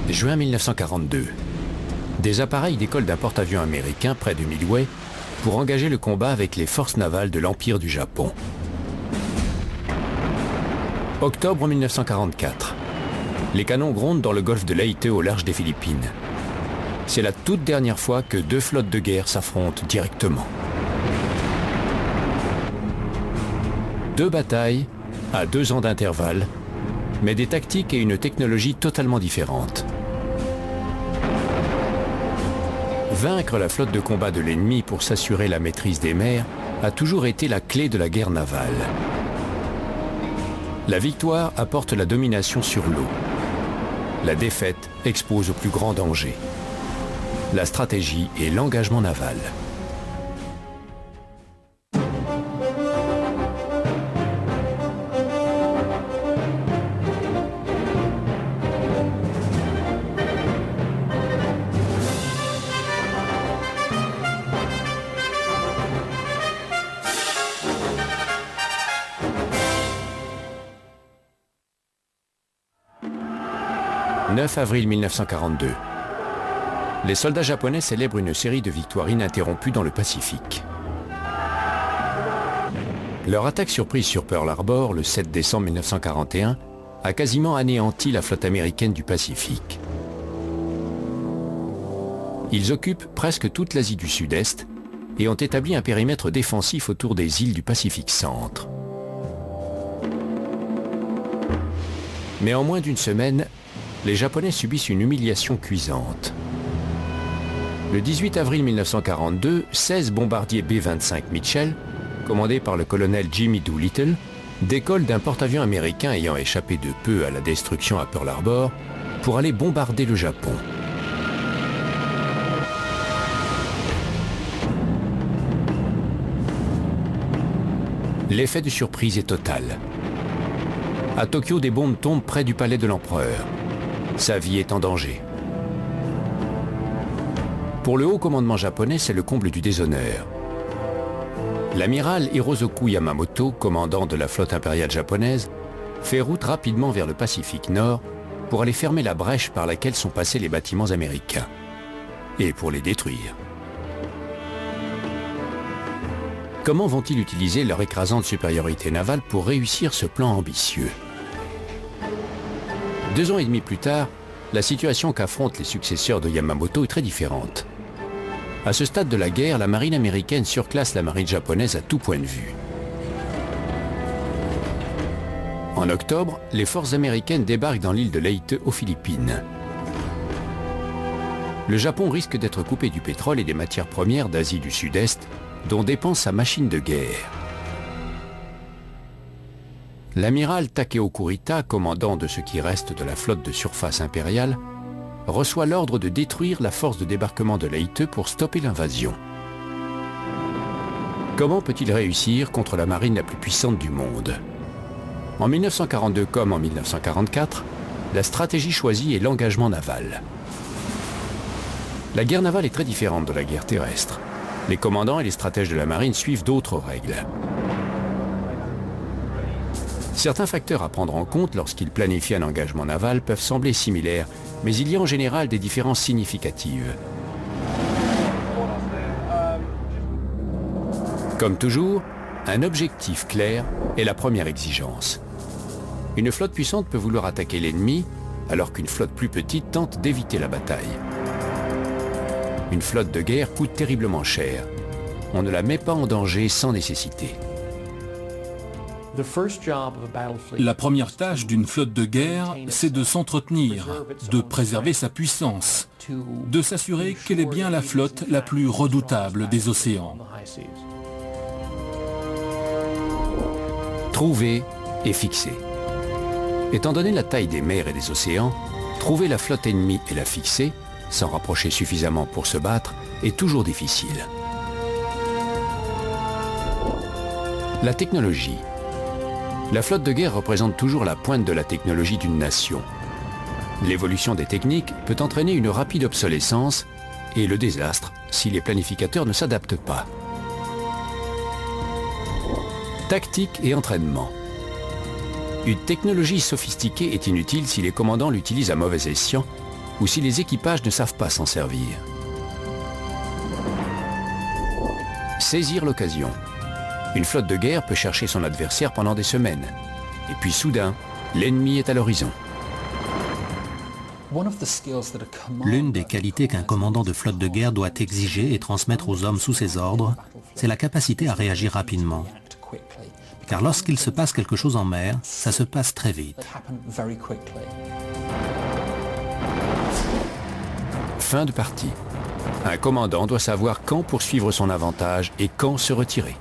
Juin 1942. Des appareils décollent d'un porte-avions américain près de Midway pour engager le combat avec les forces navales de l'Empire du Japon. Octobre 1944. Les canons grondent dans le golfe de Leyte au large des Philippines. C'est la toute dernière fois que deux flottes de guerre s'affrontent directement. Deux batailles, à 2 ans d'intervalle, mais des tactiques et une technologie totalement différentes. Vaincre la flotte de combat de l'ennemi pour s'assurer la maîtrise des mers a toujours été la clé de la guerre navale. La victoire apporte la domination sur l'eau. La défaite expose au plus grand danger. La stratégie et l'engagement naval. « 9 avril 1942. Les soldats japonais célèbrent une série de victoires ininterrompues dans le Pacifique. Leur attaque surprise sur Pearl Harbor le 7 décembre 1941 a quasiment anéanti la flotte américaine du Pacifique. Ils occupent presque toute l'Asie du Sud-Est et ont établi un périmètre défensif autour des îles du Pacifique Centre. Mais en moins d'une semaine, les Japonais subissent une humiliation cuisante. Le 18 avril 1942, 16 bombardiers B-25 Mitchell, commandés par le colonel Jimmy Doolittle, décollent d'un porte-avions américain ayant échappé de peu à la destruction à Pearl Harbor pour aller bombarder le Japon. L'effet de surprise est total. À Tokyo, des bombes tombent près du palais de l'empereur. Sa vie est en danger. Pour le haut commandement japonais, c'est le comble du déshonneur. L'amiral Hirozoku Yamamoto, commandant de la flotte impériale japonaise, fait route rapidement vers le Pacifique Nord pour aller fermer la brèche par laquelle sont passés les bâtiments américains, et pour les détruire. Comment vont-ils utiliser leur écrasante supériorité navale pour réussir ce plan ambitieux ? 2 ans et demi plus tard, la situation qu'affrontent les successeurs de Yamamoto est très différente. À ce stade de la guerre, la marine américaine surclasse la marine japonaise à tout point de vue. En octobre, les forces américaines débarquent dans l'île de Leyte aux Philippines. Le Japon risque d'être coupé du pétrole et des matières premières d'Asie du Sud-Est, dont dépend sa machine de guerre. L'amiral Takeo Kurita, commandant de ce qui reste de la flotte de surface impériale, reçoit l'ordre de détruire la force de débarquement de Leyte pour stopper l'invasion. Comment peut-il réussir contre la marine la plus puissante du monde ? En 1942 comme en 1944, la stratégie choisie est l'engagement naval. La guerre navale est très différente de la guerre terrestre. Les commandants et les stratèges de la marine suivent d'autres règles. Certains facteurs à prendre en compte lorsqu'ils planifient un engagement naval peuvent sembler similaires, mais il y a en général des différences significatives. Comme toujours, un objectif clair est la première exigence. Une flotte puissante peut vouloir attaquer l'ennemi, alors qu'une flotte plus petite tente d'éviter la bataille. Une flotte de guerre coûte terriblement cher. On ne la met pas en danger sans nécessité. La première tâche d'une flotte de guerre, c'est de s'entretenir, de préserver sa puissance, de s'assurer qu'elle est bien la flotte la plus redoutable des océans. Trouver et fixer. Étant donné la taille des mers et des océans, trouver la flotte ennemie et la fixer, s'en rapprocher suffisamment pour se battre, est toujours difficile. La technologie. La flotte de guerre représente toujours la pointe de la technologie d'une nation. L'évolution des techniques peut entraîner une rapide obsolescence et le désastre si les planificateurs ne s'adaptent pas. Tactique et entraînement. Une technologie sophistiquée est inutile si les commandants l'utilisent à mauvais escient ou si les équipages ne savent pas s'en servir. Saisir l'occasion. Une flotte de guerre peut chercher son adversaire pendant des semaines. Et puis soudain, l'ennemi est à l'horizon. L'une des qualités qu'un commandant de flotte de guerre doit exiger et transmettre aux hommes sous ses ordres, c'est la capacité à réagir rapidement. Car lorsqu'il se passe quelque chose en mer, ça se passe très vite. Fin de partie. Un commandant doit savoir quand poursuivre son avantage et quand se retirer.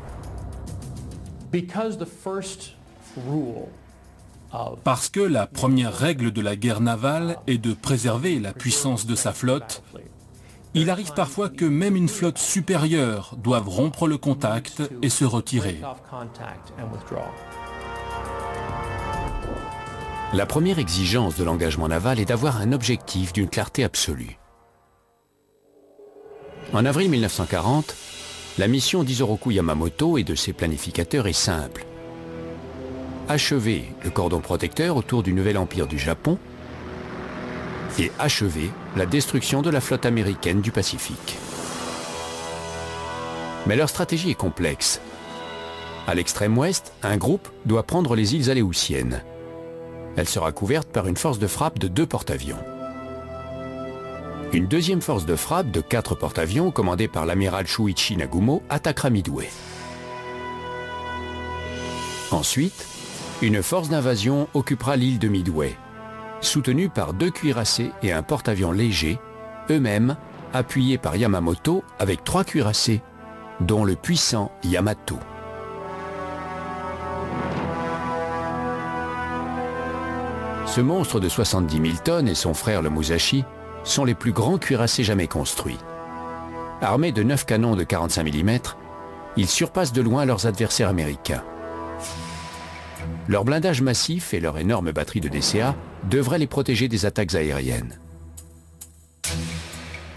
Parce que la première règle de la guerre navale est de préserver la puissance de sa flotte, il arrive parfois que même une flotte supérieure doive rompre le contact et se retirer. La première exigence de l'engagement naval est d'avoir un objectif d'une clarté absolue. En avril 1940, la mission d'Isoroku Yamamoto et de ses planificateurs est simple. Achever le cordon protecteur autour du nouvel empire du Japon et achever la destruction de la flotte américaine du Pacifique. Mais leur stratégie est complexe. À l'extrême ouest, un groupe doit prendre les îles Aléoutiennes. Elle sera couverte par une force de frappe de 2 porte-avions. Une deuxième force de frappe de 4 porte-avions, commandée par l'amiral Shuichi Nagumo, attaquera Midway. Ensuite, une force d'invasion occupera l'île de Midway, soutenue par 2 cuirassés et un porte-avions léger, eux-mêmes appuyés par Yamamoto avec 3 cuirassés, dont le puissant Yamato. Ce monstre de 70 000 tonnes et son frère le Musashi sont les plus grands cuirassés jamais construits. Armés de 9 canons de 45 mm, ils surpassent de loin leurs adversaires américains. Leur blindage massif et leur énorme batterie de DCA devraient les protéger des attaques aériennes.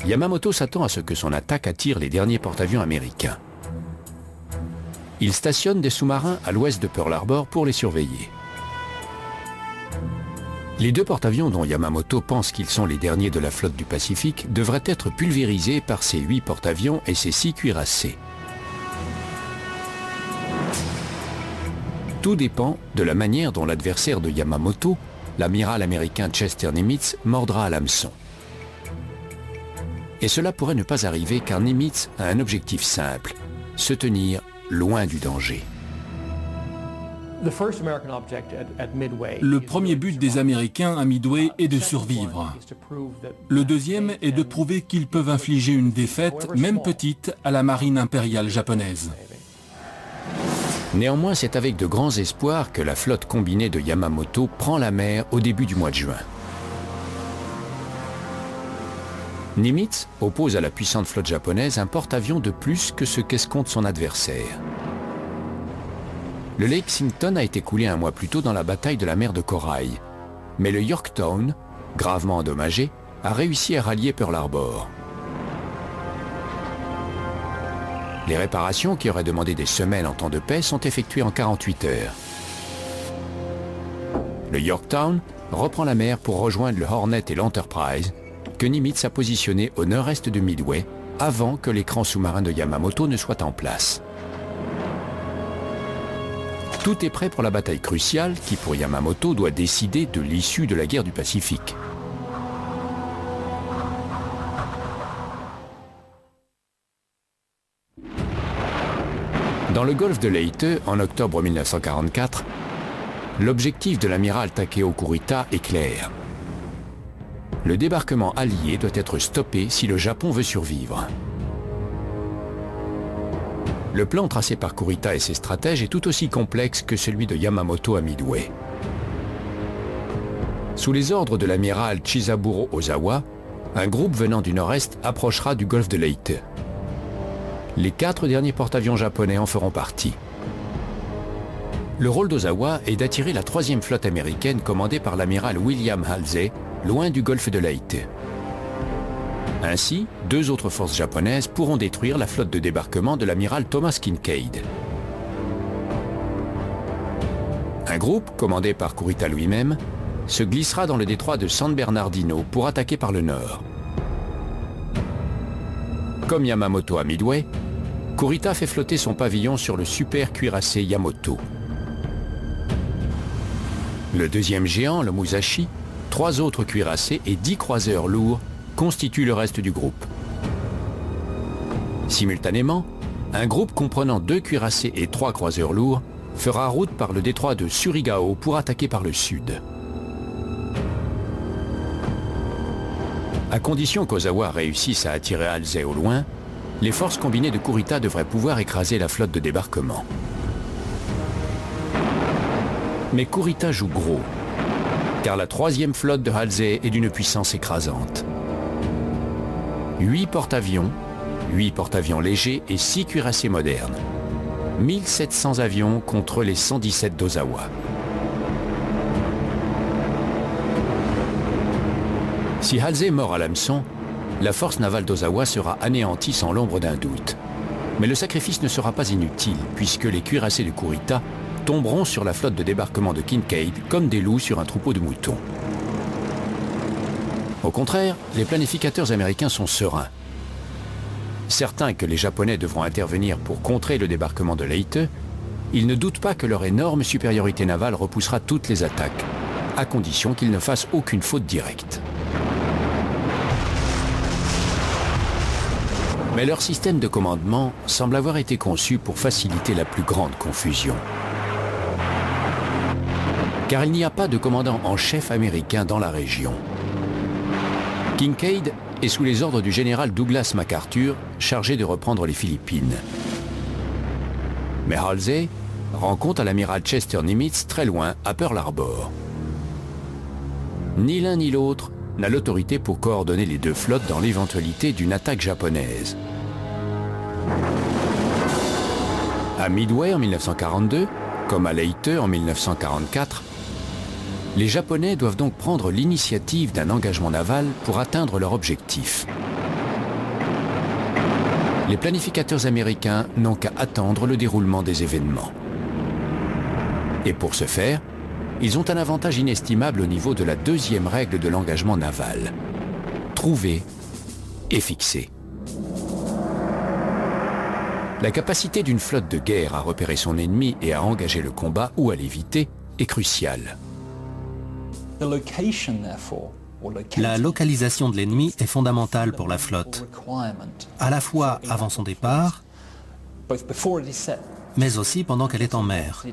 Yamamoto s'attend à ce que son attaque attire les derniers porte-avions américains. Il stationne des sous-marins à l'ouest de Pearl Harbor pour les surveiller. Les 2 porte-avions dont Yamamoto pense qu'ils sont les derniers de la flotte du Pacifique devraient être pulvérisés par ces 8 porte-avions et ces 6 cuirassés. Tout dépend de la manière dont l'adversaire de Yamamoto, l'amiral américain Chester Nimitz, mordra à l'hameçon. Et cela pourrait ne pas arriver car Nimitz a un objectif simple, se tenir loin du danger. Le premier but des Américains à Midway est de survivre. Le deuxième est de prouver qu'ils peuvent infliger une défaite, même petite, à la marine impériale japonaise. Néanmoins, c'est avec de grands espoirs que la flotte combinée de Yamamoto prend la mer au début du mois de juin. Nimitz oppose à la puissante flotte japonaise un porte-avions de plus que ce qu'escompte son adversaire. Le Lexington a été coulé un mois plus tôt dans la bataille de la mer de Corail, mais le Yorktown, gravement endommagé, a réussi à rallier Pearl Harbor. Les réparations, qui auraient demandé des semaines en temps de paix, sont effectuées en 48 heures. Le Yorktown reprend la mer pour rejoindre le Hornet et l'Enterprise, que Nimitz a positionné au nord-est de Midway, avant que l'écran sous-marin de Yamamoto ne soit en place. Tout est prêt pour la bataille cruciale qui, pour Yamamoto, doit décider de l'issue de la guerre du Pacifique. Dans le golfe de Leyte, en octobre 1944, l'objectif de l'amiral Takeo Kurita est clair. Le débarquement allié doit être stoppé si le Japon veut survivre. Le plan tracé par Kurita et ses stratèges est tout aussi complexe que celui de Yamamoto à Midway. Sous les ordres de l'amiral Chisaburo Ozawa, un groupe venant du nord-est approchera du golfe de Leyte. Les 4 derniers porte-avions japonais en feront partie. Le rôle d'Ozawa est d'attirer la 3e flotte américaine commandée par l'amiral William Halsey, loin du golfe de Leyte. Ainsi, 2 autres forces japonaises pourront détruire la flotte de débarquement de l'amiral Thomas Kinkaid. Un groupe, commandé par Kurita lui-même, se glissera dans le détroit de San Bernardino pour attaquer par le nord. Comme Yamamoto à Midway, Kurita fait flotter son pavillon sur le super cuirassé Yamato. Le deuxième géant, le Musashi, 3 autres cuirassés et 10 croiseurs lourds constituent le reste du groupe. Simultanément, un groupe comprenant 2 cuirassés et 3 croiseurs lourds fera route par le détroit de Surigao pour attaquer par le sud. À condition qu'Ozawa réussisse à attirer Halsey au loin, les forces combinées de Kurita devraient pouvoir écraser la flotte de débarquement. Mais Kurita joue gros, car la 3e flotte de Halsey est d'une puissance écrasante. 8 porte-avions, 8 porte-avions légers et 6 cuirassés modernes. 1700 avions contre les 117 d'Ozawa. Si Halsey mord à l'hameçon, la force navale d'Ozawa sera anéantie sans l'ombre d'un doute. Mais le sacrifice ne sera pas inutile, puisque les cuirassés de Kurita tomberont sur la flotte de débarquement de Kinkaid comme des loups sur un troupeau de moutons. Au contraire, les planificateurs américains sont sereins. Certains que les Japonais devront intervenir pour contrer le débarquement de Leyte, ils ne doutent pas que leur énorme supériorité navale repoussera toutes les attaques, à condition qu'ils ne fassent aucune faute directe. Mais leur système de commandement semble avoir été conçu pour faciliter la plus grande confusion. Car il n'y a pas de commandant en chef américain dans la région. Kinkaid est sous les ordres du général Douglas MacArthur, chargé de reprendre les Philippines. Mais Halsey rend compte à l'amiral Chester Nimitz très loin, à Pearl Harbor. Ni l'un ni l'autre n'a l'autorité pour coordonner les 2 flottes dans l'éventualité d'une attaque japonaise. À Midway en 1942, comme à Leyte en 1944, les Japonais doivent donc prendre l'initiative d'un engagement naval pour atteindre leur objectif. Les planificateurs américains n'ont qu'à attendre le déroulement des événements. Et pour ce faire, ils ont un avantage inestimable au niveau de la 2e règle de l'engagement naval. Trouver et fixer. La capacité d'une flotte de guerre à repérer son ennemi et à engager le combat ou à l'éviter est cruciale. La localisation de l'ennemi est fondamentale pour la flotte, à la fois avant son départ, mais aussi pendant qu'elle est en mer.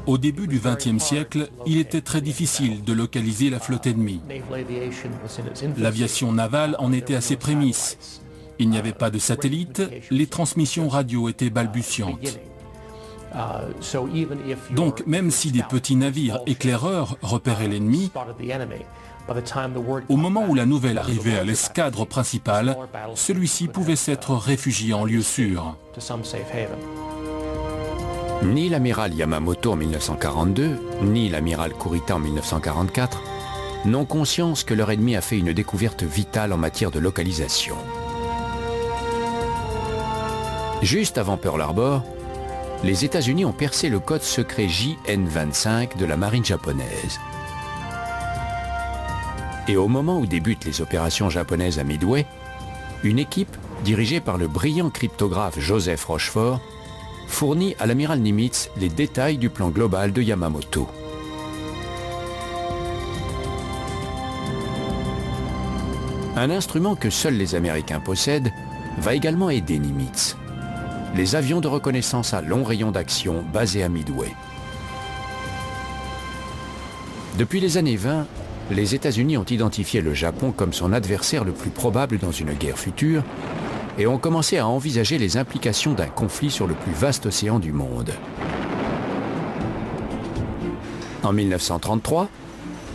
Au début du XXe siècle, il était très difficile de localiser la flotte ennemie. L'aviation navale en était à ses prémices. Il n'y avait pas de satellite, les transmissions radio étaient balbutiantes. Donc, même si des petits navires éclaireurs repéraient l'ennemi, au moment où la nouvelle arrivait à l'escadre principale, celui-ci pouvait s'être réfugié en lieu sûr. Ni l'amiral Yamamoto en 1942, ni l'amiral Kurita en 1944 n'ont conscience que leur ennemi a fait une découverte vitale en matière de localisation. Juste avant Pearl Harbor, les États-Unis ont percé le code secret JN-25 de la marine japonaise. Et au moment où débutent les opérations japonaises à Midway, une équipe, dirigée par le brillant cryptographe Joseph Rochefort, fournit à l'amiral Nimitz les détails du plan global de Yamamoto. Un instrument que seuls les Américains possèdent va également aider Nimitz. Les avions de reconnaissance à long rayon d'action basés à Midway. Depuis les années 20, les États-Unis ont identifié le Japon comme son adversaire le plus probable dans une guerre future et ont commencé à envisager les implications d'un conflit sur le plus vaste océan du monde. En 1933,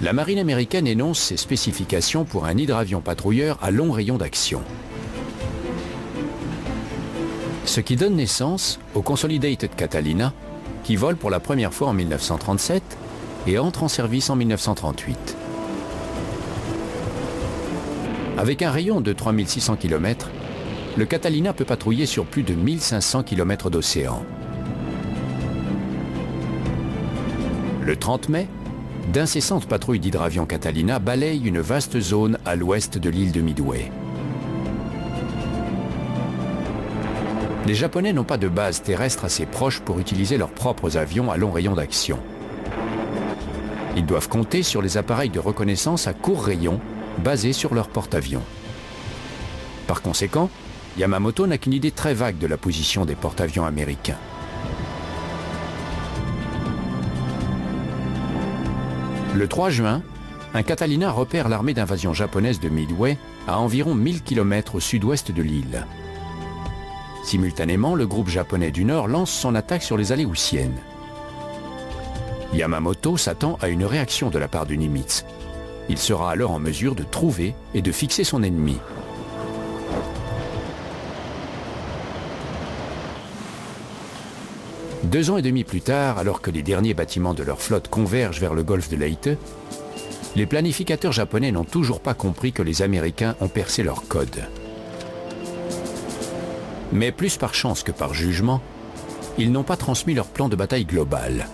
la marine américaine énonce ses spécifications pour un hydravion patrouilleur à long rayon d'action. Ce qui donne naissance au Consolidated Catalina, qui vole pour la première fois en 1937 et entre en service en 1938. Avec un rayon de 3600 km, le Catalina peut patrouiller sur plus de 1500 km d'océan. Le 30 mai, d'incessantes patrouilles d'hydravions Catalina balayent une vaste zone à l'ouest de l'île de Midway. Les Japonais n'ont pas de base terrestre assez proche pour utiliser leurs propres avions à long rayon d'action. Ils doivent compter sur les appareils de reconnaissance à court rayon basés sur leurs porte-avions. Par conséquent, Yamamoto n'a qu'une idée très vague de la position des porte-avions américains. Le 3 juin, un Catalina repère l'armée d'invasion japonaise de Midway à environ 1000 km au sud-ouest de l'île. Simultanément, le groupe japonais du Nord lance son attaque sur les Aléoutiennes. Yamamoto s'attend à une réaction de la part du Nimitz. Il sera alors en mesure de trouver et de fixer son ennemi. Deux ans et demi plus tard, alors que les derniers bâtiments de leur flotte convergent vers le golfe de Leyte, les planificateurs japonais n'ont toujours pas compris que les Américains ont percé leur code. Mais plus par chance que par jugement, ils n'ont pas transmis leur plan de bataille global.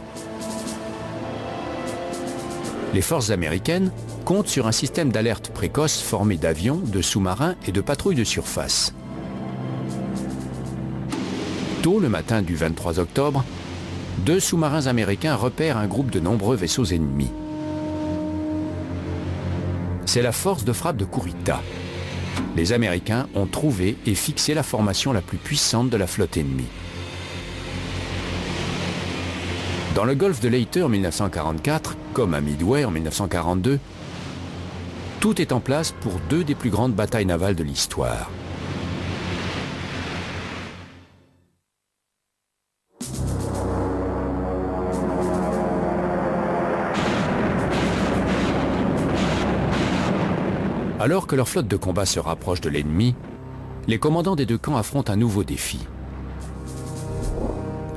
Les forces américaines comptent sur un système d'alerte précoce formé d'avions, de sous-marins et de patrouilles de surface. Tôt le matin du 23 octobre, 2 sous-marins américains repèrent un groupe de nombreux vaisseaux ennemis. C'est la force de frappe de Kurita. Les Américains ont trouvé et fixé la formation la plus puissante de la flotte ennemie. Dans le golfe de Leyte en 1944, comme à Midway en 1942, tout est en place pour 2 des plus grandes batailles navales de l'histoire. Alors que leur flotte de combat se rapproche de l'ennemi, les commandants des 2 camps affrontent un nouveau défi.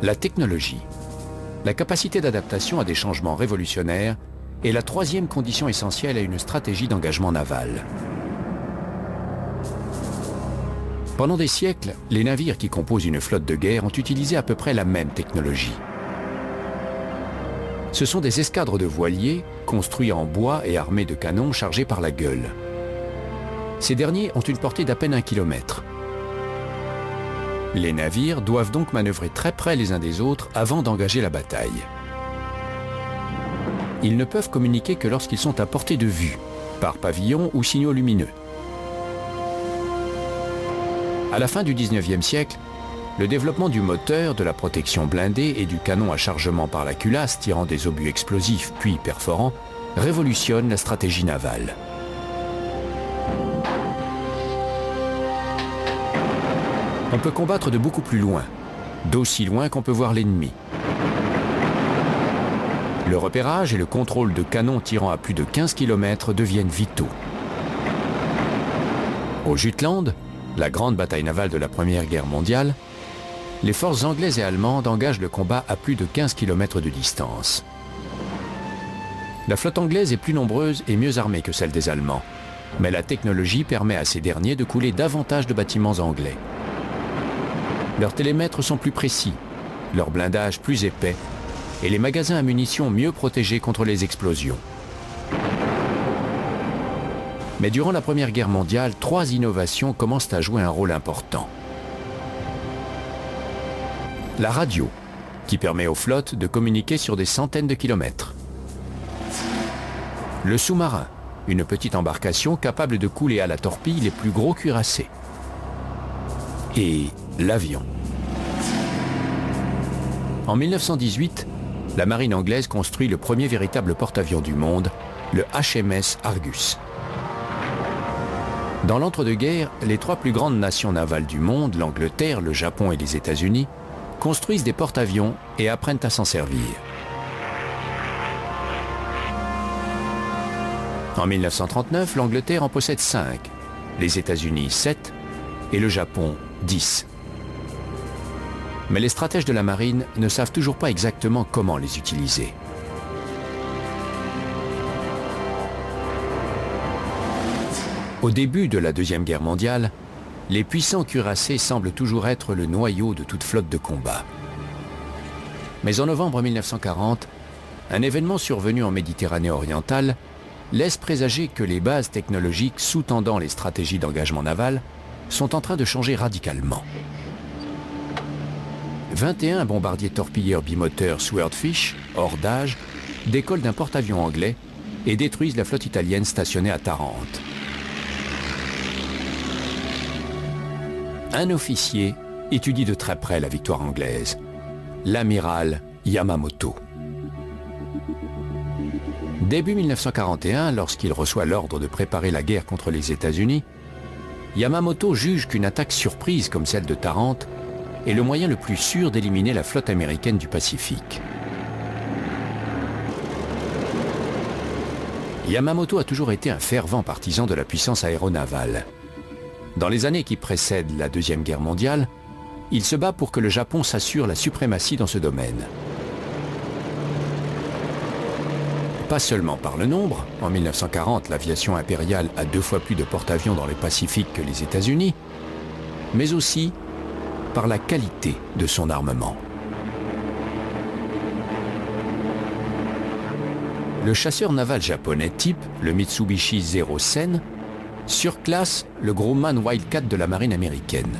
La technologie, la capacité d'adaptation à des changements révolutionnaires est la 3e condition essentielle à une stratégie d'engagement naval. Pendant des siècles, les navires qui composent une flotte de guerre ont utilisé à peu près la même technologie. Ce sont des escadres de voiliers construits en bois et armés de canons chargés par la gueule. Ces derniers ont une portée d'à peine 1 kilomètre. Les navires doivent donc manœuvrer très près les uns des autres avant d'engager la bataille. Ils ne peuvent communiquer que lorsqu'ils sont à portée de vue, par pavillon ou signaux lumineux. À la fin du XIXe siècle, le développement du moteur, de la protection blindée et du canon à chargement par la culasse tirant des obus explosifs puis perforants révolutionne la stratégie navale. On peut combattre de beaucoup plus loin, d'aussi loin qu'on peut voir l'ennemi. Le repérage et le contrôle de canons tirant à plus de 15 km deviennent vitaux. Au Jutland, la grande bataille navale de la Première Guerre mondiale, les forces anglaises et allemandes engagent le combat à plus de 15 km de distance. La flotte anglaise est plus nombreuse et mieux armée que celle des Allemands, mais la technologie permet à ces derniers de couler davantage de bâtiments anglais. Leurs télémètres sont plus précis, leur blindage plus épais et les magasins à munitions mieux protégés contre les explosions. Mais durant la Première Guerre mondiale, 3 innovations commencent à jouer un rôle important. La radio, qui permet aux flottes de communiquer sur des centaines de kilomètres. Le sous-marin, une petite embarcation capable de couler à la torpille les plus gros cuirassés. Et l'avion. En 1918, la marine anglaise construit le premier véritable porte-avions du monde, le HMS Argus. Dans l'entre-deux-guerres, les 3 plus grandes nations navales du monde, l'Angleterre, le Japon et les États-Unis, construisent des porte-avions et apprennent à s'en servir. En 1939, l'Angleterre en possède 5, les États-Unis 7 et le Japon 10. Mais les stratèges de la marine ne savent toujours pas exactement comment les utiliser. Au début de la Deuxième Guerre mondiale, les puissants cuirassés semblent toujours être le noyau de toute flotte de combat. Mais en novembre 1940, un événement survenu en Méditerranée orientale laisse présager que les bases technologiques sous-tendant les stratégies d'engagement naval sont en train de changer radicalement. 21 bombardiers torpilleurs bimoteurs Swordfish, hors d'âge, décollent d'un porte-avions anglais et détruisent la flotte italienne stationnée à Tarente. Un officier étudie de très près la victoire anglaise, l'amiral Yamamoto. Début 1941, lorsqu'il reçoit l'ordre de préparer la guerre contre les États-Unis, Yamamoto juge qu'une attaque surprise comme celle de Tarente est le moyen le plus sûr d'éliminer la flotte américaine du Pacifique. Yamamoto a toujours été un fervent partisan de la puissance aéronavale. Dans les années qui précèdent la Deuxième Guerre mondiale, il se bat pour que le Japon s'assure la suprématie dans ce domaine. Pas seulement par le nombre, en 1940 l'aviation impériale a 2 fois plus de porte-avions dans le Pacifique que les États-Unis, mais aussi par la qualité de son armement. Le chasseur naval japonais type, le Mitsubishi Zero Sen, surclasse le Grumman Wildcat de la marine américaine.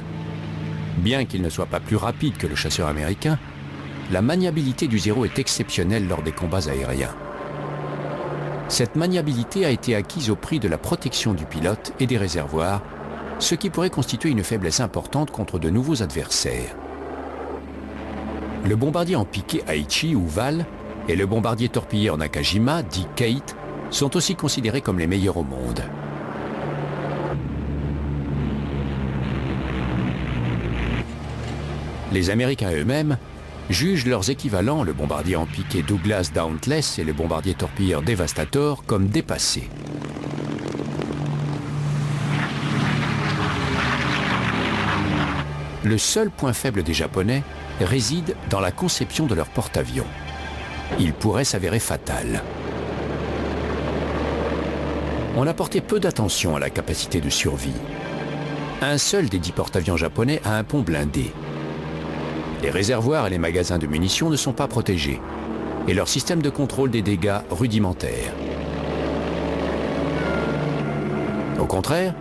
Bien qu'il ne soit pas plus rapide que le chasseur américain, la maniabilité du Zero est exceptionnelle lors des combats aériens. Cette maniabilité a été acquise au prix de la protection du pilote et des réservoirs, ce qui pourrait constituer une faiblesse importante contre de nouveaux adversaires. Le bombardier en piqué Aichi ou Val et le bombardier torpilleur Nakajima, dit Kate, sont aussi considérés comme les meilleurs au monde. Les Américains eux-mêmes jugent leurs équivalents, le bombardier en piqué Douglas Dauntless et le bombardier torpilleur Devastator, comme dépassés. Le seul point faible des Japonais réside dans la conception de leur porte-avions. Il pourrait s'avérer fatal. On a porté peu d'attention à la capacité de survie. Un seul des 10 porte-avions japonais a un pont blindé. Les réservoirs et les magasins de munitions ne sont pas protégés et leur système de contrôle des dégâts rudimentaire. Au contraire,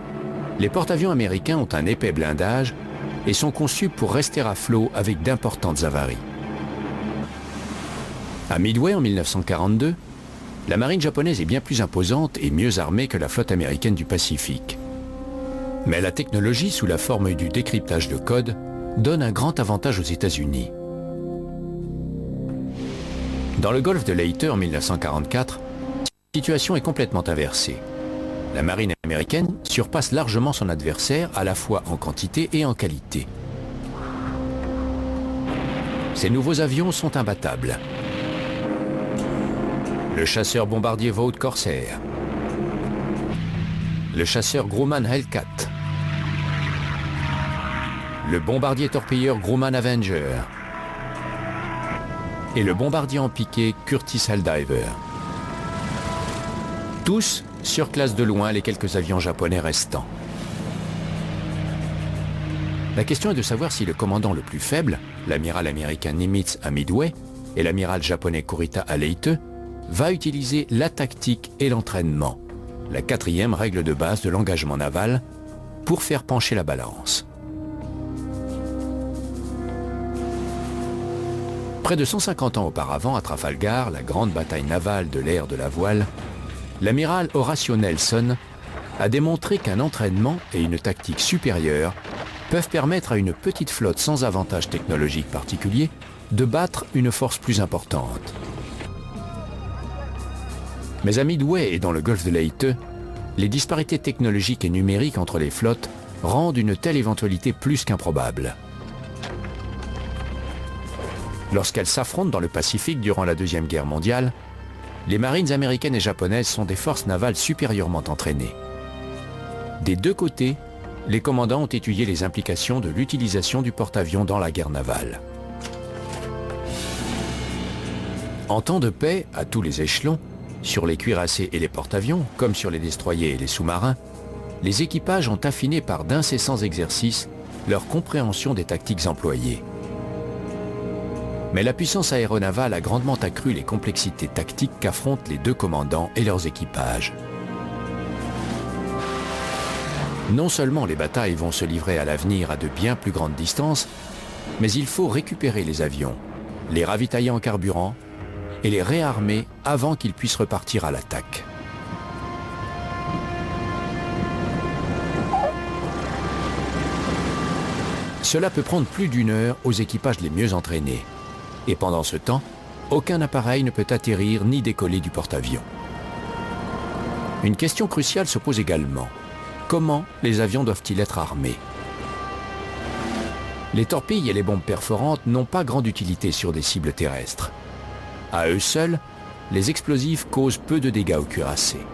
les porte-avions américains ont un épais blindage et sont conçus pour rester à flot avec d'importantes avaries. À Midway en 1942, la marine japonaise est bien plus imposante et mieux armée que la flotte américaine du Pacifique. Mais la technologie, sous la forme du décryptage de code, donne un grand avantage aux États-Unis. Dans le golfe de Leyte en 1944, la situation est complètement inversée. La marine américaine surpasse largement son adversaire à la fois en quantité et en qualité. Ces nouveaux avions sont imbattables. Le chasseur bombardier Vought Corsair, le chasseur Grumman Hellcat, le bombardier torpilleur Grumman Avenger et le bombardier en piqué Curtiss Helldiver. Tous surclassent de loin les quelques avions japonais restants. La question est de savoir si le commandant le plus faible, l'amiral américain Nimitz à Midway et l'amiral japonais Kurita à Leyte, va utiliser la tactique et l'entraînement, la 4e règle de base de l'engagement naval, pour faire pencher la balance. Près de 150 ans auparavant, à Trafalgar, la grande bataille navale de l'ère de la voile, l'amiral Horatio Nelson a démontré qu'un entraînement et une tactique supérieure peuvent permettre à une petite flotte sans avantage technologique particulier de battre une force plus importante. Mais à Midway et dans le golfe de Leyte, les disparités technologiques et numériques entre les flottes rendent une telle éventualité plus qu'improbable. Lorsqu'elles s'affrontent dans le Pacifique durant la Deuxième Guerre mondiale, les marines américaines et japonaises sont des forces navales supérieurement entraînées. Des deux côtés, les commandants ont étudié les implications de l'utilisation du porte-avions dans la guerre navale. En temps de paix, à tous les échelons, sur les cuirassés et les porte-avions, comme sur les destroyers et les sous-marins, les équipages ont affiné par d'incessants exercices leur compréhension des tactiques employées. Mais la puissance aéronavale a grandement accru les complexités tactiques qu'affrontent les deux commandants et leurs équipages. Non seulement les batailles vont se livrer à l'avenir à de bien plus grandes distances, mais il faut récupérer les avions, les ravitailler en carburant et les réarmer avant qu'ils puissent repartir à l'attaque. Cela peut prendre plus d'1 heure aux équipages les mieux entraînés. Et pendant ce temps, aucun appareil ne peut atterrir ni décoller du porte-avions. Une question cruciale se pose également. Comment les avions doivent-ils être armés? Les torpilles et les bombes perforantes n'ont pas grande utilité sur des cibles terrestres. À eux seuls, les explosifs causent peu de dégâts aux cuirassés.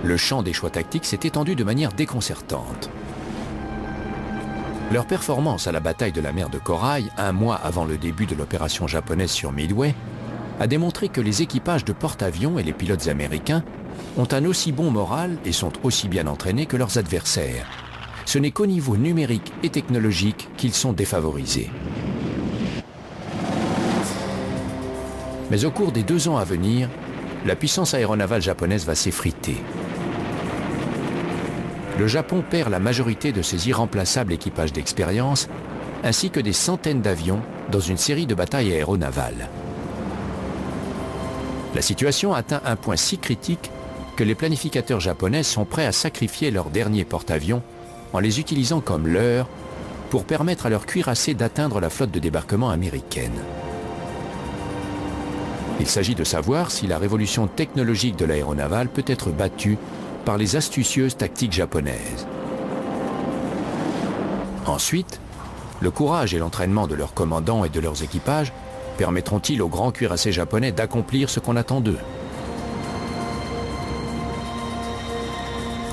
Le champ des choix tactiques s'est étendu de manière déconcertante. Leur performance à la bataille de la mer de Corail, 1 mois avant le début de l'opération japonaise sur Midway, a démontré que les équipages de porte-avions et les pilotes américains ont un aussi bon moral et sont aussi bien entraînés que leurs adversaires. Ce n'est qu'au niveau numérique et technologique qu'ils sont défavorisés. Mais au cours des 2 ans à venir, la puissance aéronavale japonaise va s'effriter. Le Japon perd la majorité de ses irremplaçables équipages d'expérience, ainsi que des centaines d'avions dans une série de batailles aéronavales. La situation atteint un point si critique que les planificateurs japonais sont prêts à sacrifier leurs derniers porte-avions en les utilisant comme leurres pour permettre à leurs cuirassés d'atteindre la flotte de débarquement américaine. Il s'agit de savoir si la révolution technologique de l'aéronavale peut être battue par les astucieuses tactiques japonaises. Ensuite, le courage et l'entraînement de leurs commandants et de leurs équipages permettront-ils aux grands cuirassés japonais d'accomplir ce qu'on attend d'eux?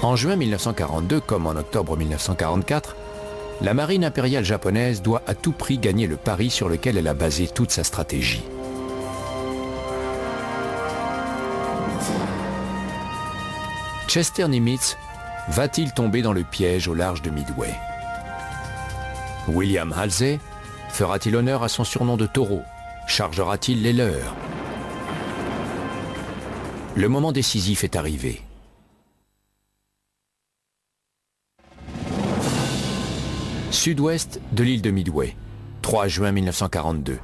En juin 1942, comme en octobre 1944, la marine impériale japonaise doit à tout prix gagner le pari sur lequel elle a basé toute sa stratégie. Chester Nimitz va-t-il tomber dans le piège au large de Midway? William Halsey fera-t-il honneur à son surnom de taureau? Chargera-t-il les leurs? Le moment décisif est arrivé. Sud-ouest de l'île de Midway, 3 juin 1942.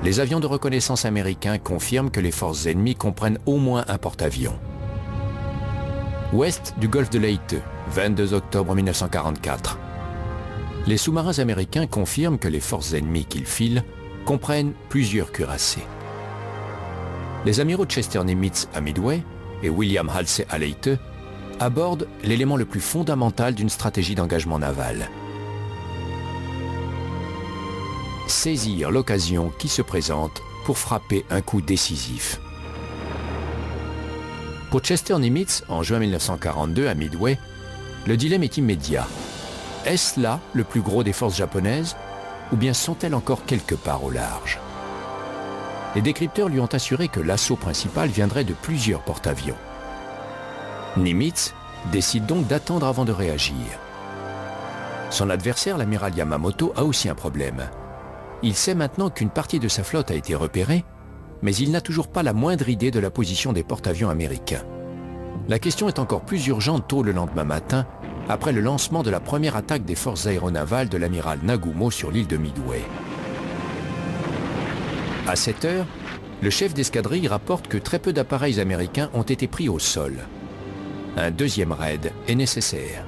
Les avions de reconnaissance américains confirment que les forces ennemies comprennent au moins un porte-avions. Ouest du golfe de Leyte, 22 octobre 1944. Les sous-marins américains confirment que les forces ennemies qu'ils filent comprennent plusieurs cuirassés. Les amiraux Chester Nimitz à Midway et William Halsey à Leyte abordent l'élément le plus fondamental d'une stratégie d'engagement naval. Saisir l'occasion qui se présente pour frapper un coup décisif. Pour Chester Nimitz, en juin 1942 à Midway, le dilemme est immédiat. Est-ce là le plus gros des forces japonaises ou bien sont-elles encore quelque part au large? Les décrypteurs lui ont assuré que l'assaut principal viendrait de plusieurs porte-avions. Nimitz décide donc d'attendre avant de réagir. Son adversaire, l'amiral Yamamoto, a aussi un problème. Il sait maintenant qu'une partie de sa flotte a été repérée, mais il n'a toujours pas la moindre idée de la position des porte-avions américains. La question est encore plus urgente tôt le lendemain matin, après le lancement de la première attaque des forces aéronavales de l'amiral Nagumo sur l'île de Midway. À 7 heures, le chef d'escadrille rapporte que très peu d'appareils américains ont été pris au sol. Un deuxième raid est nécessaire.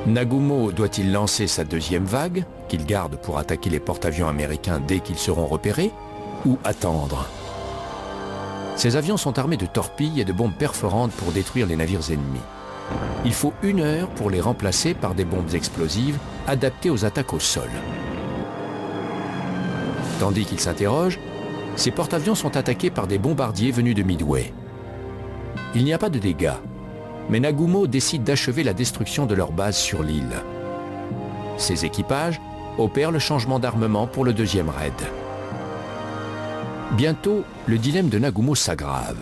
Nagumo doit-il lancer sa deuxième vague, qu'il garde pour attaquer les porte-avions américains dès qu'ils seront repérés, ou attendre? Ces avions sont armés de torpilles et de bombes perforantes pour détruire les navires ennemis. Il faut 1 heure pour les remplacer par des bombes explosives adaptées aux attaques au sol. Tandis qu'il s'interroge, ces porte-avions sont attaqués par des bombardiers venus de Midway. Il n'y a pas de dégâts, mais Nagumo décide d'achever la destruction de leur base sur l'île. Ses équipages opèrent le changement d'armement pour le deuxième raid. Bientôt, le dilemme de Nagumo s'aggrave.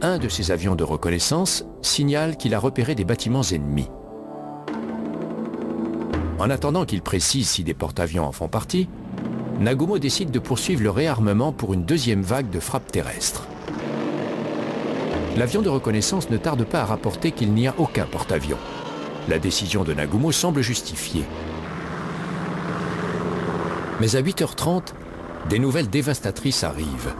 Un de ses avions de reconnaissance signale qu'il a repéré des bâtiments ennemis. En attendant qu'il précise si des porte-avions en font partie, Nagumo décide de poursuivre le réarmement pour une deuxième vague de frappes terrestres. L'avion de reconnaissance ne tarde pas à rapporter qu'il n'y a aucun porte-avions. La décision de Nagumo semble justifiée. Mais à 8h30, des nouvelles dévastatrices arrivent.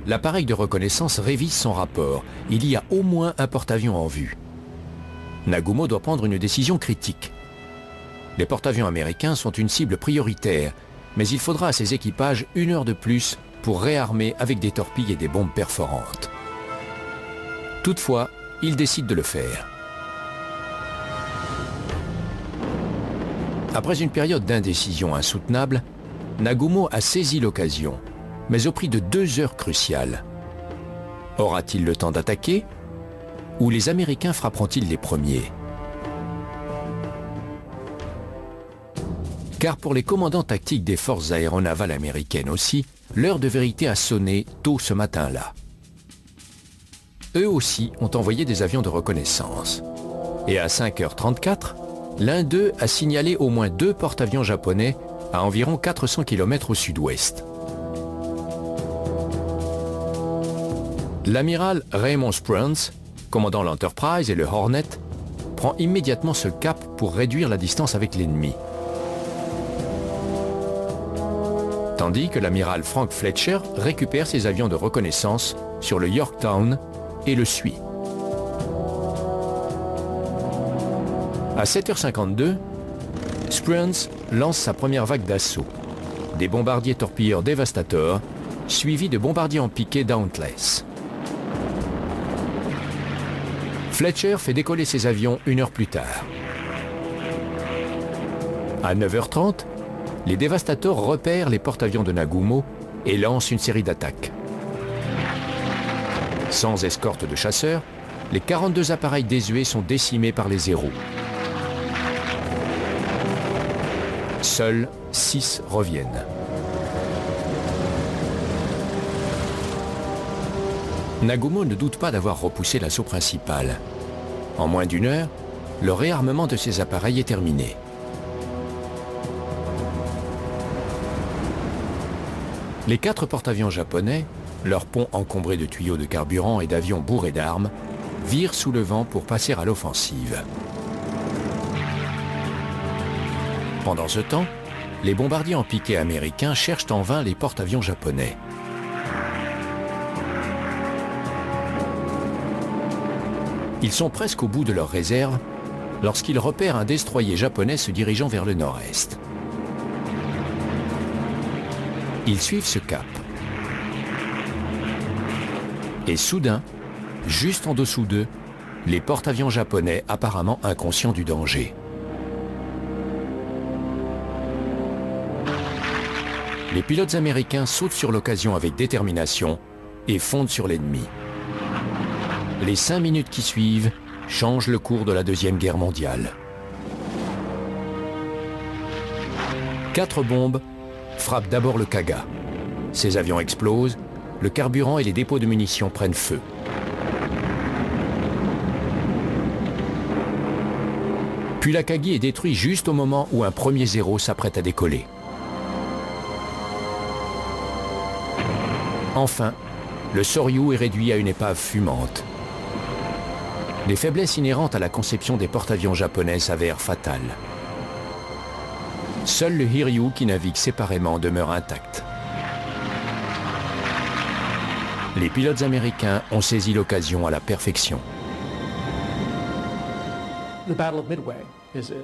L'appareil de reconnaissance révise son rapport. Il y a au moins un porte-avions en vue. Nagumo doit prendre une décision critique. Les porte-avions américains sont une cible prioritaire, mais il faudra à ces équipages 1 heure de plus pour réarmer avec des torpilles et des bombes perforantes. Toutefois, il décide de le faire. Après une période d'indécision insoutenable, Nagumo a saisi l'occasion, mais au prix de 2 heures cruciales. Aura-t-il le temps d'attaquer? Ou les Américains frapperont-ils les premiers? Car pour les commandants tactiques des forces aéronavales américaines aussi, l'heure de vérité a sonné tôt ce matin-là. Eux aussi ont envoyé des avions de reconnaissance. Et à 5h34, l'un d'eux a signalé au moins 2 porte-avions japonais à environ 400 km au sud-ouest. L'amiral Raymond Spruance, commandant l'Enterprise et le Hornet, prend immédiatement ce cap pour réduire la distance avec l'ennemi. Tandis que l'amiral Frank Fletcher récupère ses avions de reconnaissance sur le Yorktown et le suit. À 7h52, Spruance lance sa première vague d'assaut. Des bombardiers torpilleurs Devastator, suivis de bombardiers en piqué Dauntless. Fletcher fait décoller ses avions 1 heure plus tard. À 9h30, les Devastators repèrent les porte-avions de Nagumo et lancent une série d'attaques. Sans escorte de chasseurs, les 42 appareils désuets sont décimés par les Zéros. Seuls 6 reviennent. Nagumo ne doute pas d'avoir repoussé l'assaut principal. En moins d'1 heure, le réarmement de ces appareils est terminé. Les 4 porte-avions japonais, leurs ponts encombrés de tuyaux de carburant et d'avions bourrés d'armes, virent sous le vent pour passer à l'offensive. Pendant ce temps, les bombardiers en piqué américains cherchent en vain les porte-avions japonais. Ils sont presque au bout de leur réserve lorsqu'ils repèrent un destroyer japonais se dirigeant vers le nord-est. Ils suivent ce cap. Et soudain, juste en dessous d'eux, les porte-avions japonais apparemment inconscients du danger. Les pilotes américains sautent sur l'occasion avec détermination et fondent sur l'ennemi. Les 5 minutes qui suivent changent le cours de la Deuxième Guerre mondiale. 4 bombes frappent d'abord le Kaga. Ces avions explosent, le carburant et les dépôts de munitions prennent feu. Puis l'Akagi est détruit juste au moment où un premier Zéro s'apprête à décoller. Enfin, le Soryu est réduit à une épave fumante. Les faiblesses inhérentes à la conception des porte-avions japonais s'avèrent fatales. Seul le Hiryu, qui navigue séparément, demeure intact. Les pilotes américains ont saisi l'occasion à la perfection.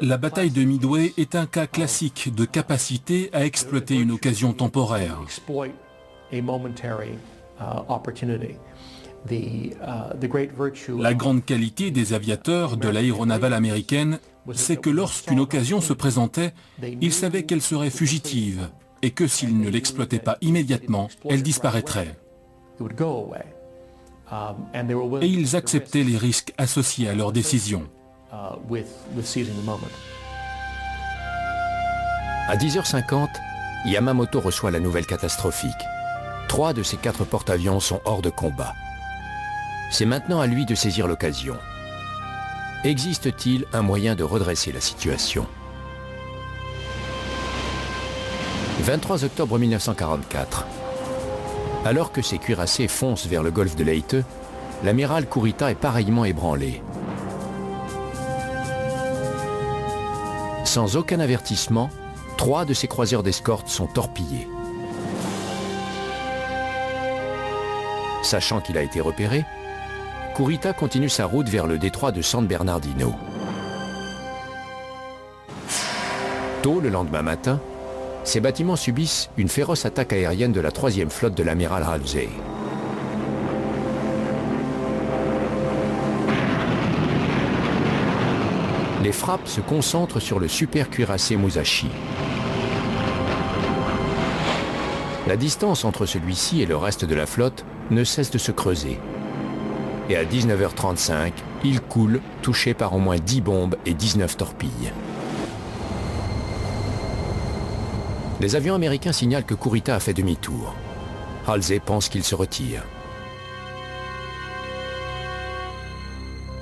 La bataille de Midway est un cas classique de capacité à exploiter une occasion temporaire. La grande qualité des aviateurs de l'aéronavale américaine, c'est que lorsqu'une occasion se présentait, ils savaient qu'elle serait fugitive et que s'ils ne l'exploitaient pas immédiatement, elle disparaîtrait. Et ils acceptaient les risques associés à leur décision. À 10h50, Yamamoto reçoit la nouvelle catastrophique. 3 de ses 4 porte-avions sont hors de combat. C'est maintenant à lui de saisir l'occasion. Existe-t-il un moyen de redresser la situation? 23 octobre 1944. Alors que ses cuirassés foncent vers le golfe de Leyte, l'amiral Kurita est pareillement ébranlé. Sans aucun avertissement, 3 de ses croiseurs d'escorte sont torpillés. Sachant qu'il a été repéré, Kurita continue sa route vers le détroit de San Bernardino. Tôt le lendemain matin, ces bâtiments subissent une féroce attaque aérienne de la 3e flotte de l'amiral Halsey. Les frappes se concentrent sur le super cuirassé Musashi. La distance entre celui-ci et le reste de la flotte ne cesse de se creuser. Et à 19h35, il coule, touché par au moins 10 bombes et 19 torpilles. Les avions américains signalent que Kurita a fait demi-tour. Halsey pense qu'il se retire.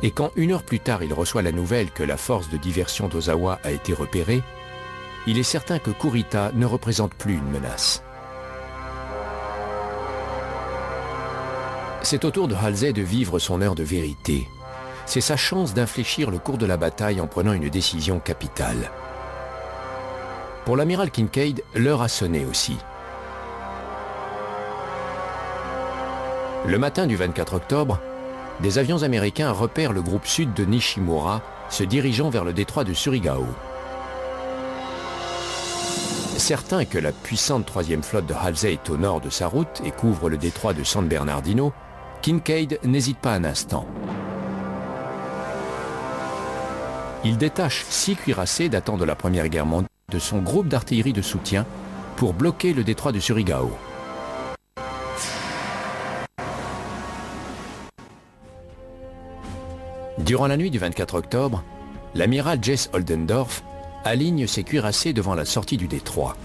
Et quand 1 heure plus tard il reçoit la nouvelle que la force de diversion d'Ozawa a été repérée, il est certain que Kurita ne représente plus une menace. C'est au tour de Halsey de vivre son heure de vérité. C'est sa chance d'infléchir le cours de la bataille en prenant une décision capitale. Pour l'amiral Kinkaid, l'heure a sonné aussi. Le matin du 24 octobre, des avions américains repèrent le groupe sud de Nishimura se dirigeant vers le détroit de Surigao. Certain que la puissante 3e flotte de Halsey est au nord de sa route et couvre le détroit de San Bernardino, Kinkaid n'hésite pas un instant. Il détache 6 cuirassés datant de la Première Guerre mondiale de son groupe d'artillerie de soutien pour bloquer le détroit de Surigao. Durant la nuit du 24 octobre, l'amiral Jesse Oldendorf aligne ses cuirassés devant la sortie du détroit.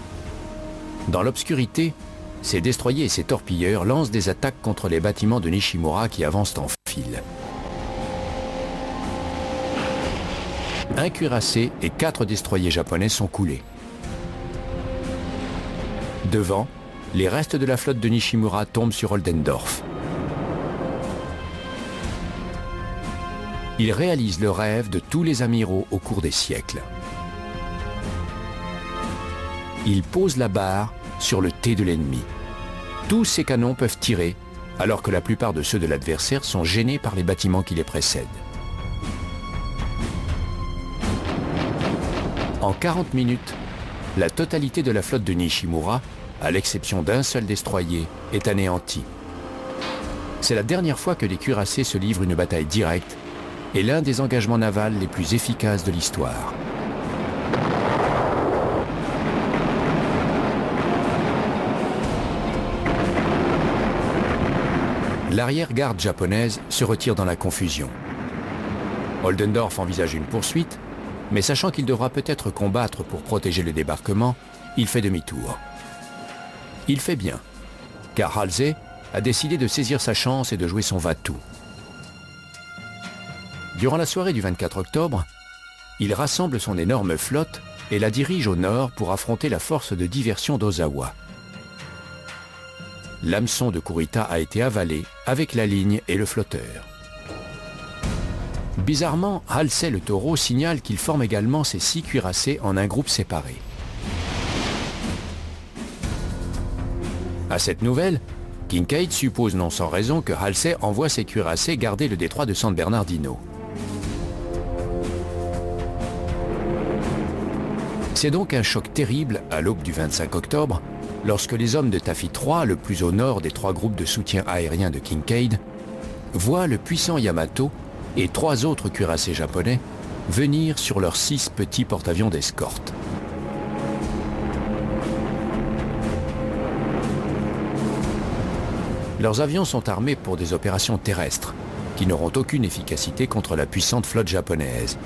Dans l'obscurité, ses destroyers et ses torpilleurs lancent des attaques contre les bâtiments de Nishimura qui avancent en file. Un cuirassé et 4 destroyers japonais sont coulés. Devant, les restes de la flotte de Nishimura tombent sur Oldendorf. Il réalise le rêve de tous les amiraux au cours des siècles. Il pose la barre sur le T de l'ennemi. Tous ses canons peuvent tirer, alors que la plupart de ceux de l'adversaire sont gênés par les bâtiments qui les précèdent. En 40 minutes, la totalité de la flotte de Nishimura, à l'exception d'un seul destroyer, est anéantie. C'est la dernière fois que les cuirassés se livrent une bataille directe et l'un des engagements navals les plus efficaces de l'histoire. L'arrière-garde japonaise se retire dans la confusion. Oldendorf envisage une poursuite, mais sachant qu'il devra peut-être combattre pour protéger le débarquement, il fait demi-tour. Il fait bien, car Halsey a décidé de saisir sa chance et de jouer son va-tout. Durant la soirée du 24 octobre, il rassemble son énorme flotte et la dirige au nord pour affronter la force de diversion d'Ozawa. L'hameçon de Kurita a été avalé avec la ligne et le flotteur. Bizarrement, Halsey le taureau signale qu'il forme également ses 6 cuirassés en un groupe séparé. À cette nouvelle, Kinkaid suppose non sans raison que Halsey envoie ses cuirassés garder le détroit de San Bernardino. C'est donc un choc terrible à l'aube du 25 octobre, lorsque les hommes de Taffy 3, le plus au nord des 3 groupes de soutien aérien de Kinkaid, voient le puissant Yamato et 3 autres cuirassés japonais venir sur leurs 6 petits porte-avions d'escorte. Leurs avions sont armés pour des opérations terrestres, qui n'auront aucune efficacité contre la puissante flotte japonaise.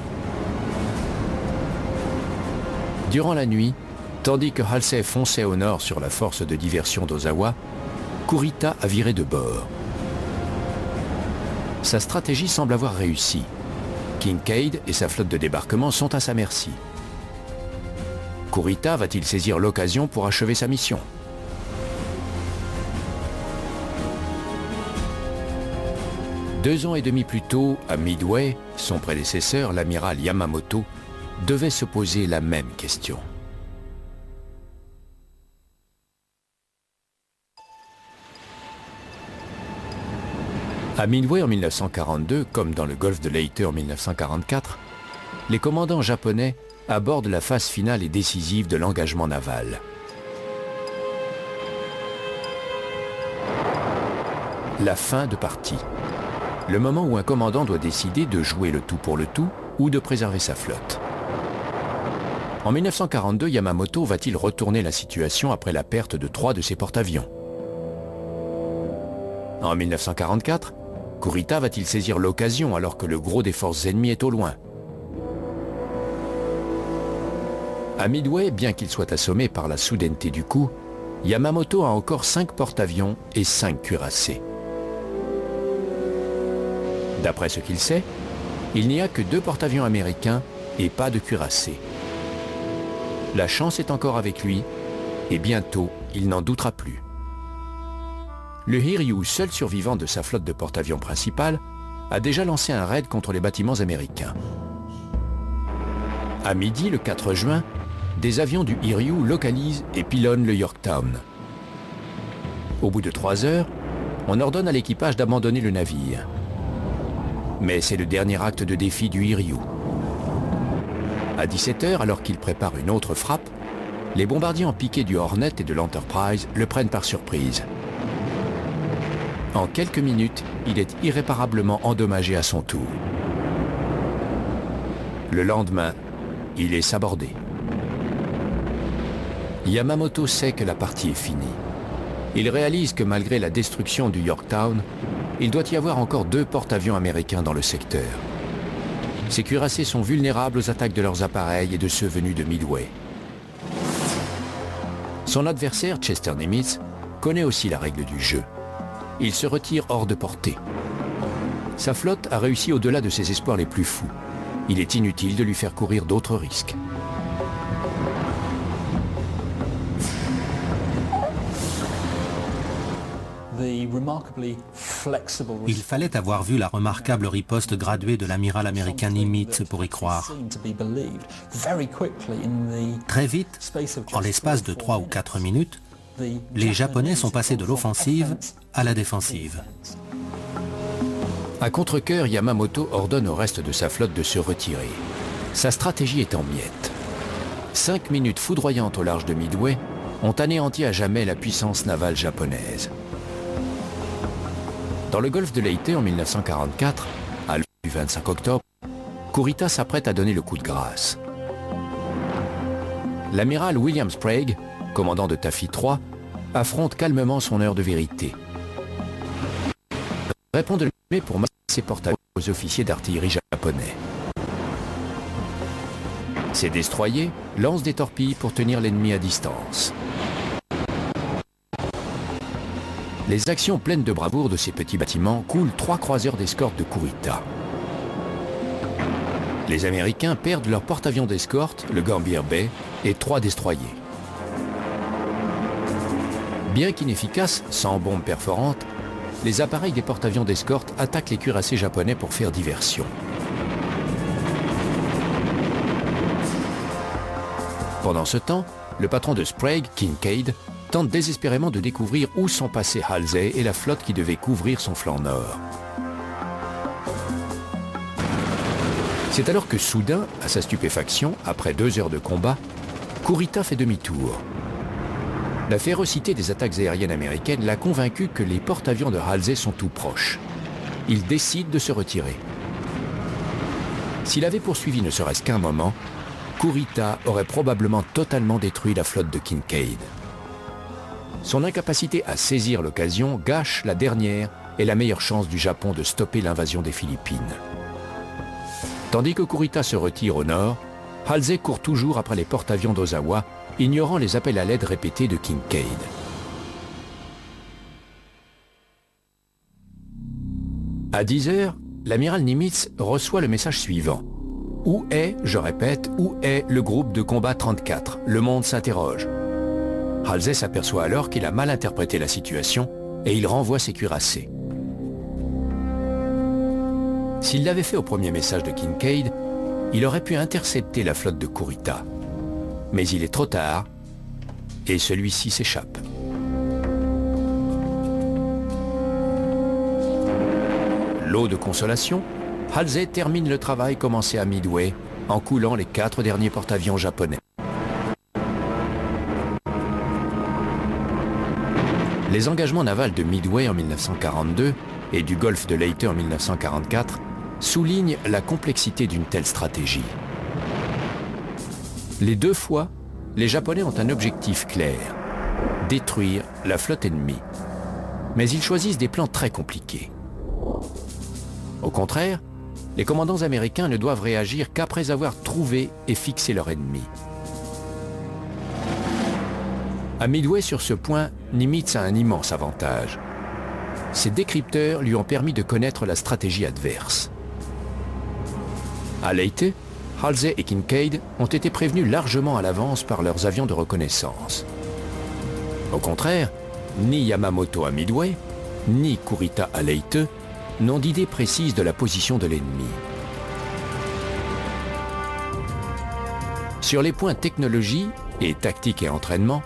Durant la nuit, tandis que Halsey fonçait au nord sur la force de diversion d'Ozawa, Kurita a viré de bord. Sa stratégie semble avoir réussi. Kinkaid et sa flotte de débarquement sont à sa merci. Kurita va-t-il saisir l'occasion pour achever sa mission? Deux ans et demi plus tôt, à Midway, son prédécesseur, l'amiral Yamamoto, devait se poser la même question. À Midway en 1942, comme dans le golfe de Leyte en 1944, les commandants japonais abordent la phase finale et décisive de l'engagement naval. La fin de partie. Le moment où un commandant doit décider de jouer le tout pour le tout ou de préserver sa flotte. En 1942, Yamamoto va-t-il retourner la situation après la perte de 3 de ses porte-avions? En 1944, Kurita va-t-il saisir l'occasion alors que le gros des forces ennemies est au loin? À Midway, bien qu'il soit assommé par la soudaineté du coup, Yamamoto a encore 5 porte-avions et 5 cuirassés. D'après ce qu'il sait, il n'y a que 2 porte-avions américains et pas de cuirassés. La chance est encore avec lui et bientôt, il n'en doutera plus. Le Hiryu, seul survivant de sa flotte de porte-avions principale, a déjà lancé un raid contre les bâtiments américains. À midi, le 4 juin, des avions du Hiryu localisent et pilonnent le Yorktown. Au bout de 3 heures, on ordonne à l'équipage d'abandonner le navire. Mais c'est le dernier acte de défi du Hiryu. À 17 heures, alors qu'il prépare une autre frappe, les bombardiers en piqué du Hornet et de l'Enterprise le prennent par surprise. En quelques minutes, il est irréparablement endommagé à son tour. Le lendemain, il est sabordé. Yamamoto sait que la partie est finie. Il réalise que malgré la destruction du Yorktown, il doit y avoir encore 2 porte-avions américains dans le secteur. Ces cuirassés sont vulnérables aux attaques de leurs appareils et de ceux venus de Midway. Son adversaire, Chester Nimitz, connaît aussi la règle du jeu. Il se retire hors de portée. Sa flotte a réussi au-delà de ses espoirs les plus fous. Il est inutile de lui faire courir d'autres risques. Il fallait avoir vu la remarquable riposte graduée de l'amiral américain Nimitz pour y croire. Très vite, en l'espace de 3 ou 4 minutes, les Japonais sont passés de l'offensive à la défensive. À contre-cœur, Yamamoto ordonne au reste de sa flotte de se retirer. Sa stratégie est en miettes. 5 minutes foudroyantes au large de Midway ont anéanti à jamais la puissance navale japonaise. Dans le golfe de Leyte en 1944, à l'aube du 25 octobre, Kurita s'apprête à donner le coup de grâce. L'amiral William Sprague, commandant de Taffy 3, affronte calmement son heure de vérité. Répond de lui pour masser ses porte-avions aux officiers d'artillerie japonais. Ces destroyers lancent des torpilles pour tenir l'ennemi à distance. Les actions pleines de bravoure de ces petits bâtiments coulent 3 croiseurs d'escorte de Kurita. Les Américains perdent leur porte-avions d'escorte, le Gambier Bay, et 3 destroyers. Bien qu'inefficaces, sans bombes perforantes, les appareils des porte-avions d'escorte attaquent les cuirassés japonais pour faire diversion. Pendant ce temps, le patron de Sprague, Kincaid, tente désespérément de découvrir où sont passés Halsey et la flotte qui devait couvrir son flanc nord. C'est alors que soudain, à sa stupéfaction, après 2 heures de combat, Kurita fait demi-tour. La férocité des attaques aériennes américaines l'a convaincu que les porte-avions de Halsey sont tout proches. Il décide de se retirer. S'il avait poursuivi ne serait-ce qu'un moment, Kurita aurait probablement totalement détruit la flotte de Kincaid. Son incapacité à saisir l'occasion gâche la dernière et la meilleure chance du Japon de stopper l'invasion des Philippines. Tandis que Kurita se retire au nord, Halsey court toujours après les porte-avions d'Ozawa, ignorant les appels à l'aide répétés de Kincaid. À 10 heures, l'amiral Nimitz reçoit le message suivant. Où est, je répète, où est le groupe de combat 34? Le monde s'interroge. Halsey s'aperçoit alors qu'il a mal interprété la situation et il renvoie ses cuirassés. S'il l'avait fait au premier message de Kinkaid, il aurait pu intercepter la flotte de Kurita. Mais il est trop tard et celui-ci s'échappe. Lot de consolation, Halsey termine le travail commencé à Midway en coulant les 4 derniers porte-avions japonais. Les engagements navals de Midway en 1942 et du golfe de Leyte en 1944 soulignent la complexité d'une telle stratégie. Les 2 fois, les Japonais ont un objectif clair, détruire la flotte ennemie. Mais ils choisissent des plans très compliqués. Au contraire, les commandants américains ne doivent réagir qu'après avoir trouvé et fixé leur ennemi. À Midway, sur ce point, Nimitz a un immense avantage. Ses décrypteurs lui ont permis de connaître la stratégie adverse. À Leyte, Halsey et Kinkaid ont été prévenus largement à l'avance par leurs avions de reconnaissance. Au contraire, ni Yamamoto à Midway, ni Kurita à Leyte n'ont d'idée précise de la position de l'ennemi. Sur les points technologie et tactique et entraînement,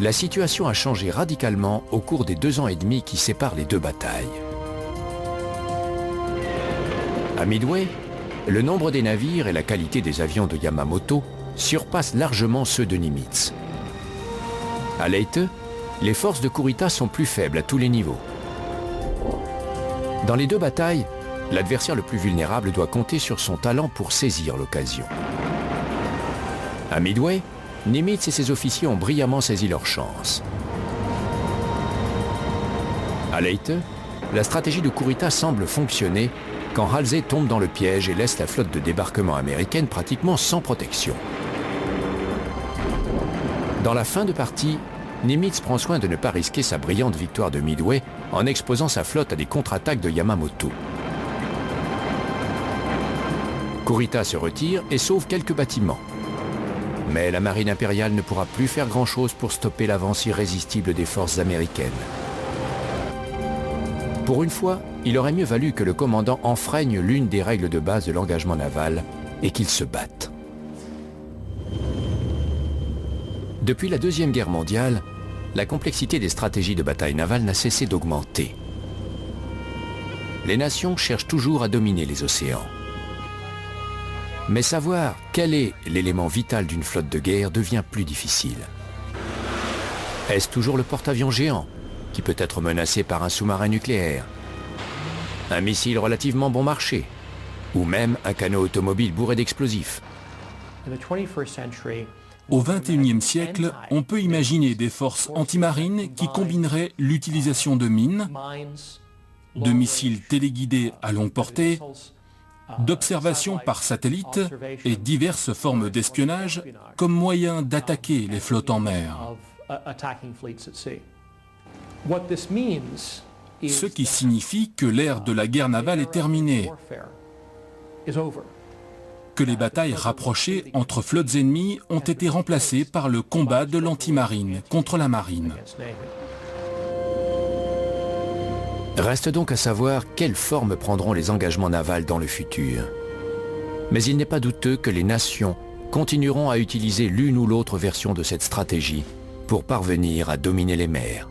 la situation a changé radicalement au cours des 2 ans et demi qui séparent les 2 batailles. À Midway, le nombre des navires et la qualité des avions de Yamamoto surpassent largement ceux de Nimitz. À Leyte, les forces de Kurita sont plus faibles à tous les niveaux. Dans les 2 batailles, l'adversaire le plus vulnérable doit compter sur son talent pour saisir l'occasion. À Midway, Nimitz et ses officiers ont brillamment saisi leur chance. À Leyte, la stratégie de Kurita semble fonctionner quand Halsey tombe dans le piège et laisse la flotte de débarquement américaine pratiquement sans protection. Dans la fin de partie, Nimitz prend soin de ne pas risquer sa brillante victoire de Midway en exposant sa flotte à des contre-attaques de Yamamoto. Kurita se retire et sauve quelques bâtiments. Mais la marine impériale ne pourra plus faire grand-chose pour stopper l'avance irrésistible des forces américaines. Pour une fois, il aurait mieux valu que le commandant enfreigne l'une des règles de base de l'engagement naval et qu'il se batte. Depuis la Deuxième Guerre mondiale, la complexité des stratégies de bataille navale n'a cessé d'augmenter. Les nations cherchent toujours à dominer les océans. Mais savoir quel est l'élément vital d'une flotte de guerre devient plus difficile. Est-ce toujours le porte-avions géant, qui peut être menacé par un sous-marin nucléaire, un missile relativement bon marché, ou même un canot automobile bourré d'explosifs? Au XXIe siècle, on peut imaginer des forces antimarines qui combineraient l'utilisation de mines, de missiles téléguidés à longue portée, d'observation par satellite et diverses formes d'espionnage comme moyen d'attaquer les flottes en mer. Ce qui signifie que l'ère de la guerre navale est terminée, que les batailles rapprochées entre flottes ennemies ont été remplacées par le combat de l'antimarine contre la marine. Reste donc à savoir quelle forme prendront les engagements navals dans le futur. Mais il n'est pas douteux que les nations continueront à utiliser l'une ou l'autre version de cette stratégie pour parvenir à dominer les mers.